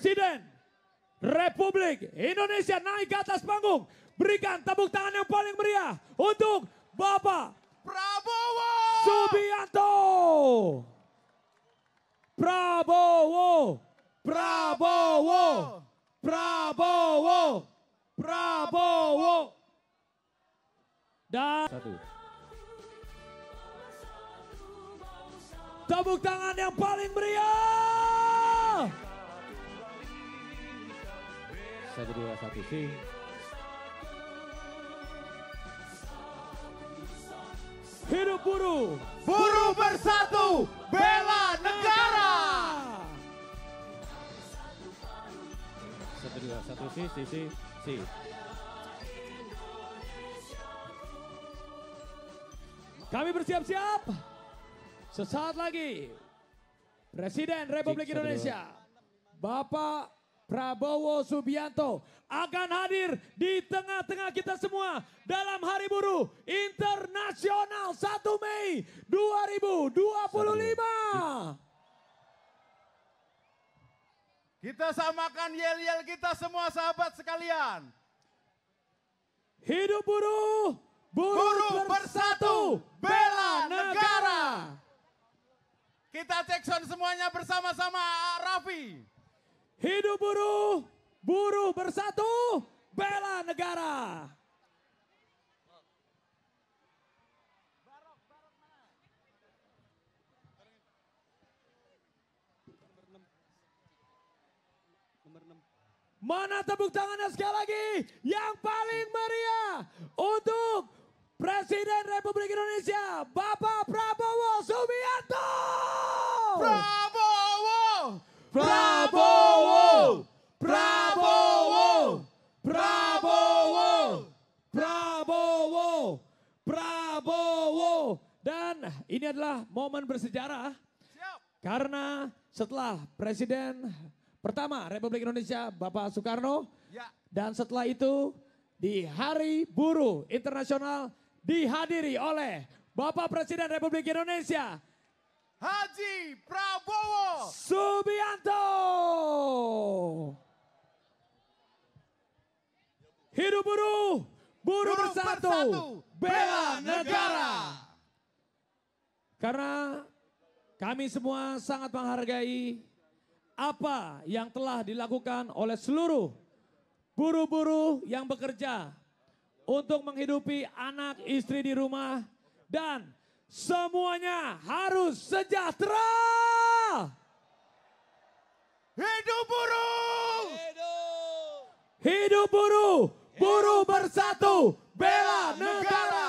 Presiden Republik Indonesia naik ke atas panggung. Berikan tepuk tangan yang paling meriah untuk Bapak Prabowo Subianto. Prabowo, Prabowo, Prabowo, Prabowo. Dan tepuk tangan yang paling meriah. 1, 2, 1, sing. Hidup buruh. Buruh bersatu, bela negara. 1, 2, 1, si. Kami bersiap-siap. Sesaat lagi Presiden Republik Indonesia Bapak Prabowo Subianto akan hadir di tengah-tengah kita semua dalam Hari Buruh Internasional 1 Mei 2025. Kita samakan yel-yel kita semua sahabat sekalian. Hidup buruh, Buruh bersatu, bela negara. Kita take sound semuanya bersama-sama, Raffi. Hidup buruh, buruh bersatu, bela negara. Mana tepuk tangannya sekali lagi yang paling meriah untuk Presiden Republik Indonesia Bapak Prabowo Subianto. Prabowo, Prabowo, Prabowo, Prabowo, Prabowo, Prabowo. Dan ini adalah momen bersejarah. Siap. Karena setelah Presiden pertama Republik Indonesia Bapak Soekarno. Ya. Dan setelah itu di Hari Buruh Internasional dihadiri oleh Bapak Presiden Republik Indonesia Haji Prabowo Subianto. Hidup buruh, buruh bersatu, bela negara. Karena kami semua sangat menghargai apa yang telah dilakukan oleh seluruh buruh-buruh yang bekerja untuk menghidupi anak istri di rumah dan semuanya harus sejahtera. Hidup buruh. Hidup buruh, buruh bersatu, bela negara.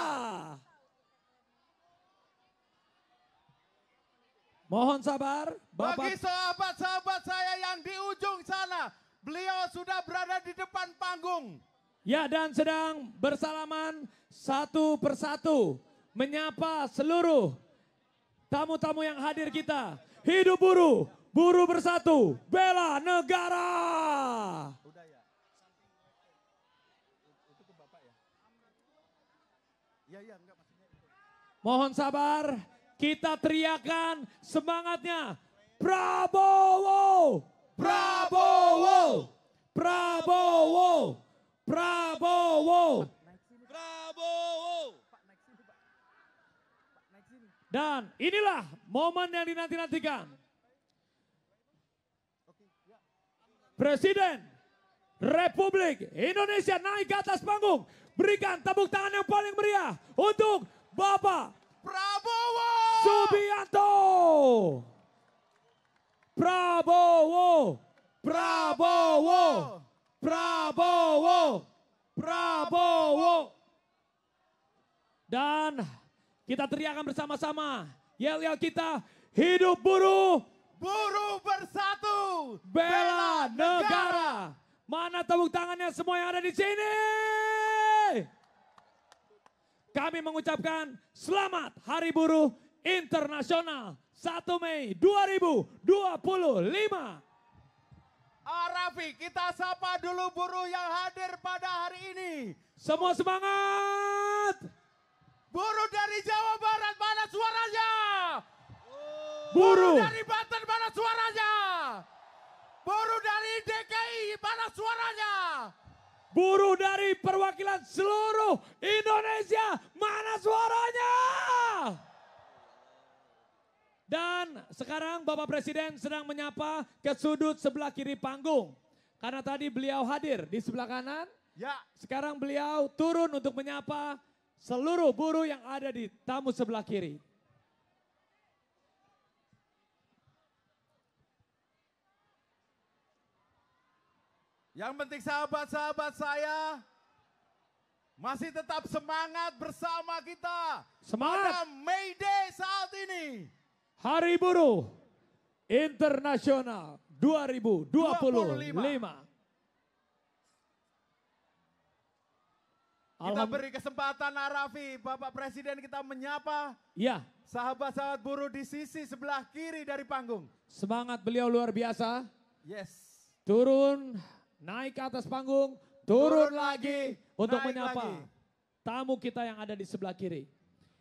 Mohon sabar, Bapak. Bagi sahabat-sahabat saya yang di ujung sana, beliau sudah berada di depan panggung. Ya, dan sedang bersalaman satu persatu menyapa seluruh tamu-tamu yang hadir kita. Hidup buruh, buruh bersatu, bela negara. Mohon sabar, kita teriakan semangatnya. Prabowo, Prabowo, Prabowo, Prabowo. Dan inilah momen yang dinanti-nantikan. Presiden Republik Indonesia naik ke atas panggung. Berikan tepuk tangan yang paling meriah untuk Bapak Prabowo Subianto. Prabowo, Prabowo, Prabowo, Prabowo. Dan kita teriakan bersama-sama. Yel-yel kita, hidup buruh, buruh bersatu, bela negara. Mana tepuk tangannya semua yang ada di sini? Kami mengucapkan selamat Hari Buruh Internasional 1 Mei 2025. Raffi, kita sapa dulu buruh yang hadir pada hari ini. Semua semangat. Buruh dari Jawa Barat, mana suaranya? Buruh Dari Banten, mana suaranya? Buruh dari DKI, mana suaranya? Buruh dari perwakilan seluruh Indonesia, mana suaranya? Dan sekarang Bapak Presiden sedang menyapa ke sudut sebelah kiri panggung. Karena tadi beliau hadir di sebelah kanan, Ya, sekarang beliau turun untuk menyapa seluruh buruh yang ada di tamu sebelah kiri. yang penting sahabat-sahabat saya masih tetap semangat bersama kita. Semangat. Pada May Day saat ini. Hari Buruh Internasional 2025. Kita beri kesempatan Arafi, Bapak Presiden kita menyapa Ya, sahabat-sahabat buruh di sisi sebelah kiri dari panggung. semangat beliau luar biasa. Yes. Turun, naik ke atas panggung, turun lagi untuk naik menyapa lagi. tamu kita yang ada di sebelah kiri.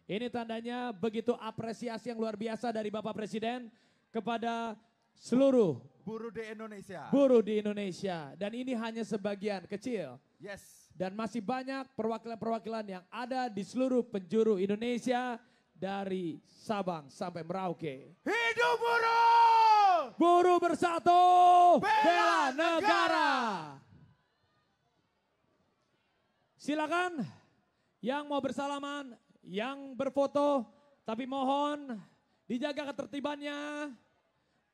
Ini tandanya begitu apresiasi yang luar biasa dari Bapak Presiden kepada seluruh Buruh di Indonesia. buruh di Indonesia. Dan ini hanya sebagian kecil. Yes. Dan masih banyak perwakilan-perwakilan yang ada di seluruh penjuru Indonesia dari Sabang sampai Merauke. Hidup buruh! Buruh bersatu, bela negara. Silakan yang mau bersalaman, yang berfoto, tapi mohon dijaga ketertibannya.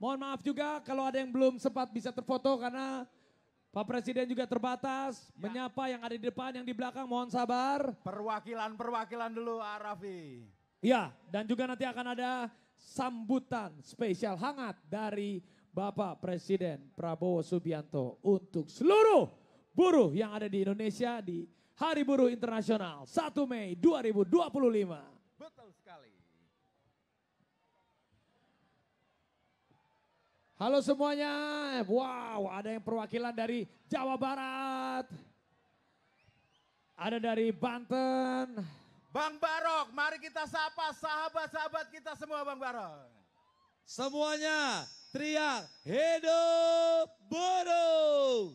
Mohon maaf juga kalau ada yang belum sempat bisa terfoto karena Pak Presiden juga terbatas. Menyapa yang ada di depan, yang di belakang mohon sabar. Perwakilan dulu Arafi. Ya, dan juga nanti akan ada sambutan spesial hangat dari Bapak Presiden Prabowo Subianto untuk seluruh buruh yang ada di Indonesia di Hari Buruh Internasional 1 Mei 2025. Betul sekali. Halo semuanya, wow ada yang perwakilan dari Jawa Barat, ada dari Banten. Bang Barok, mari kita sapa sahabat-sahabat kita semua Bang Barok. Semuanya teriak hidup buruh.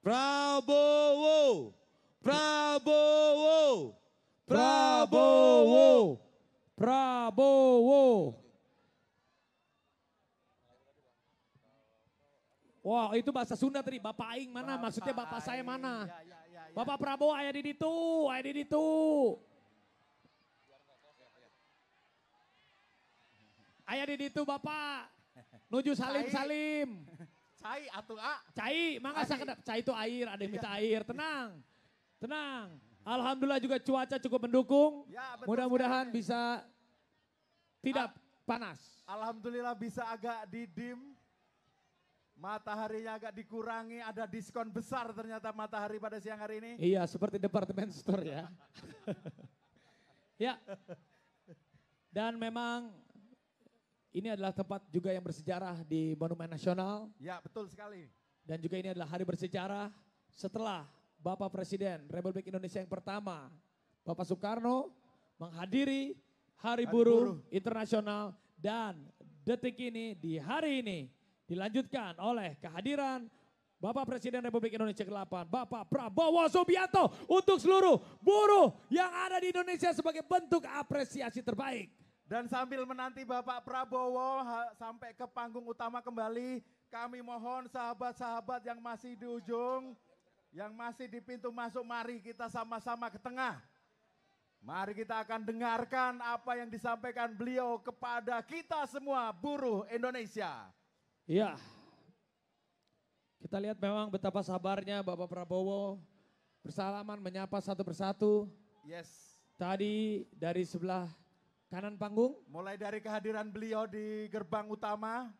Prabowo, Prabowo, Prabowo, Prabowo. Wah itu bahasa Sunda tadi, Bapak Aing mana, maksudnya Bapak saya mana. Ya. Bapak Prabowo ayah di ditu, ayah di ditu. Ayah di ditu Bapak, nuju salim. Cai atuh A. Cai, mangga sakedap. Cai itu air, ada yang minta air. Tenang. Alhamdulillah juga cuaca cukup mendukung. Ya, betul Mudah-mudahan sekali. bisa tidak panas. Alhamdulillah bisa agak didim. Mataharinya agak dikurangi, ada diskon besar ternyata matahari pada siang hari ini. Iya, seperti departemen store ya. Ya. Dan memang ini adalah tempat juga yang bersejarah di Monumen Nasional. Ya, betul sekali. Dan juga ini adalah hari bersejarah setelah Bapak Presiden Republik Indonesia yang pertama, Bapak Soekarno menghadiri Hari Buruh Internasional dan detik ini di hari ini dilanjutkan oleh kehadiran Bapak Presiden Republik Indonesia ke-8, Bapak Prabowo Subianto untuk seluruh buruh yang ada di Indonesia sebagai bentuk apresiasi terbaik. Dan sambil menanti Bapak Prabowo sampai ke panggung utama kembali, kami mohon sahabat-sahabat yang masih di ujung, yang masih di pintu masuk, mari kita sama-sama ke tengah. Mari kita akan dengarkan apa yang disampaikan beliau kepada kita semua buruh Indonesia. Iya, kita lihat memang betapa sabarnya Bapak Prabowo bersalaman menyapa satu persatu. Yes. Tadi dari sebelah kanan panggung, Mulai dari kehadiran beliau di gerbang utama.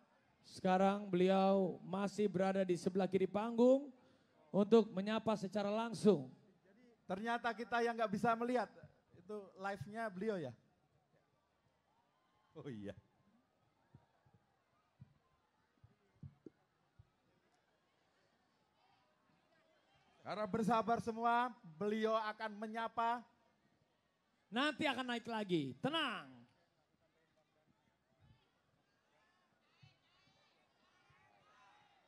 sekarang beliau masih berada di sebelah kiri panggung untuk menyapa secara langsung. Ternyata kita yang nggak bisa melihat, itu live-nya beliau ya? Oh iya. Harap bersabar semua, beliau akan menyapa. Nanti akan naik lagi, tenang.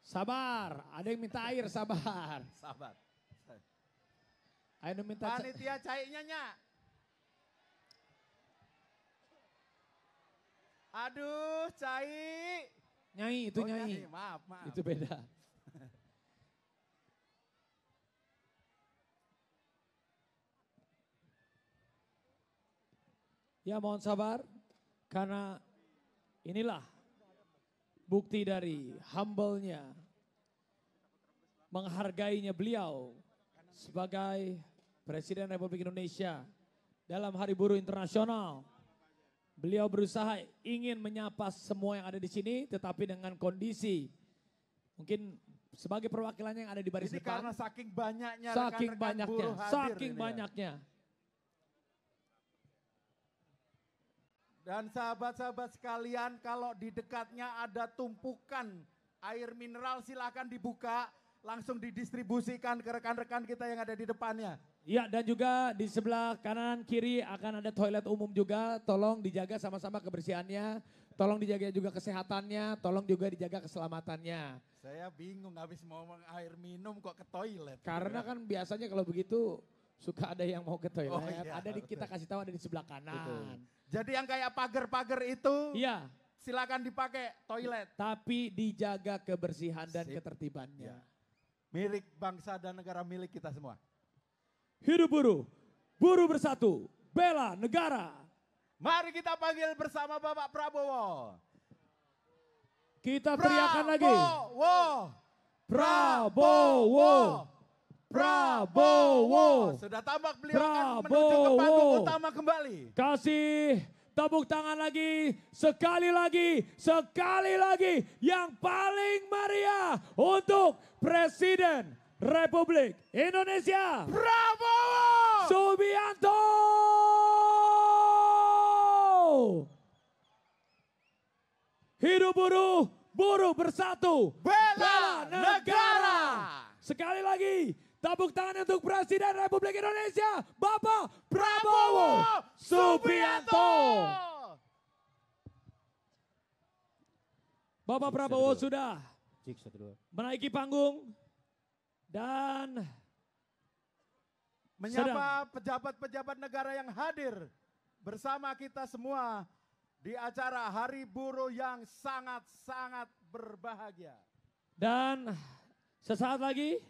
Sabar, ada yang minta air, sabar. Sahabat. Ayo minta Panitia cairnya Nyak. Aduh, Cai. Nyai, itu Oh, Nyai. Maaf. Itu beda. Ya mohon sabar, karena inilah bukti dari humble-nya, menghargainya beliau sebagai Presiden Republik Indonesia dalam Hari Buruh Internasional. Beliau berusaha ingin menyapa semua yang ada di sini, tetapi dengan kondisi mungkin sebagai perwakilannya yang ada di baris Ini depan. karena saking banyaknya Saking rekan-rekan banyaknya, buruh hadir saking ini ya. banyaknya. Dan sahabat-sahabat sekalian, kalau di dekatnya ada tumpukan air mineral silakan dibuka, langsung didistribusikan ke rekan-rekan kita yang ada di depannya. Ya, dan juga di sebelah kanan kiri akan ada toilet umum juga. Tolong dijaga sama-sama kebersihannya. Tolong dijaga juga kesehatannya. Tolong juga dijaga keselamatannya. Saya bingung habis mau air minum kok ke toilet. Karena kan biasanya kalau begitu suka ada yang mau ke toilet. Oh iya, Ada di, kita betul. kasih tahu ada di sebelah kanan. Jadi yang kayak pagar-pagar itu Iya, silakan dipakai toilet. tapi dijaga kebersihan dan Sip. ketertibannya. Ya. Milik bangsa dan negara milik kita semua. Hidup buruh, buruh bersatu, bela negara. Mari kita panggil bersama Bapak Prabowo. Kita teriakan lagi. Prabowo. Prabowo. Prabowo. Sudah tampak beliau akan menuju ke Prabowo. panggung utama kembali. Kasih tepuk tangan lagi, sekali lagi yang paling meriah untuk Presiden Republik Indonesia Prabowo. Subianto. Hidup buruh, buruh bersatu, Bela negara. Sekali lagi, tepuk tangan untuk Presiden Republik Indonesia, Bapak Prabowo Subianto. Bapak Prabowo sudah menaiki panggung dan Menyapa pejabat-pejabat negara yang hadir bersama kita semua di acara Hari Buruh yang sangat-sangat berbahagia. sesaat lagi